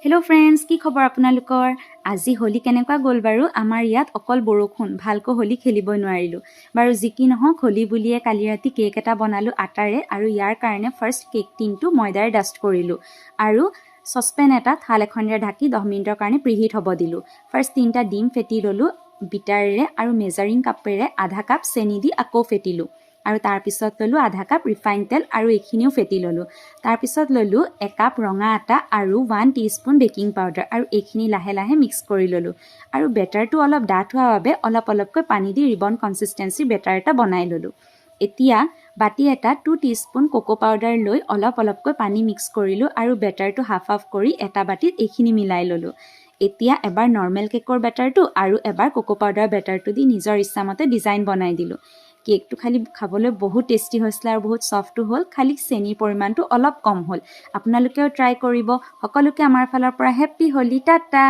Hello' friends, কি খবৰ আপোনালোকৰ? আজি হোলী কেনেকুৱা গ'ল বাৰু? আমাৰ ইয়াত অকল বৰষুণ, ভালকৈ হোলী খেলিবই নোৱাৰিলোঁ। বাৰু যি কি নহওক, হোলী বুলিয়ে কালি ৰাতি কেক এটা বনালোঁ আটাৰে, আৰু ইয়াৰ কাৰণে ফাৰ্ষ্ট কেক টিনটো ময়দাৰে ডাষ্ট কৰিলোঁ আৰু চচপেন এটাত থাল এখনেৰে ঢাকি 10 মিনিটৰ কাৰণে প্ৰিহিট হ'ব দিলোঁ। ফাৰ্ষ্ট 3টা ডিম ফেটি ল'লোঁ বিটাৰেৰে আৰু মেজাৰিং কাপেৰে আধা কাপ চেনি দি আকৌ ফেটিলোঁ। আৰু তাৰপিছত ল'লোঁ আধা কাপ ৰিফাইন তেল আৰু এইখিনিও ফেটি ল'লোঁ। তাৰপিছত ল'লোঁ 1 কাপ ৰঙা আটা আৰু 1 টিস্পুন বেকিং পাউডাৰ আৰু এইখিনি লাহে লাহে মিক্স কৰি ল'লোঁ। আৰু বেটাৰটো অলপ ডাঠ হোৱাৰ বাবে অলপ অলপকৈ পানী দি ৰিবন কনচিষ্টেঞ্চি বেটাৰ এটা বনাই ল'লোঁ। এতিয়া বাতি এটাত 2 টিস্পুন কোকো পাউডাৰ লৈ অলপ অলপকৈ পানী মিক্স কৰিলোঁ আৰু বেটাৰটো হাফ কৰি এটা বাতিত এইখিনি মিলাই ল'লোঁ। এতিয়া এবাৰ নৰ্মেল কেকৰ বেটাৰটো আৰু এবাৰ কোকো পাউডাৰ বেটাৰটো দি নিজৰ ইচ্ছামতে ডিজাইন বনাই দিলোঁ। কেকটো খালি খাবলৈ বহুত টেষ্টি হৈছিলে আৰু বহুত ছফ্টো হ'ল, খালি চেনিৰ পৰিমাণটো অলপ কম হ'ল। আপোনালোকেও ট্ৰাই কৰিব। সকলোকে আমাৰ ফালৰ পৰা হেপ্পী হোলী, টাটা।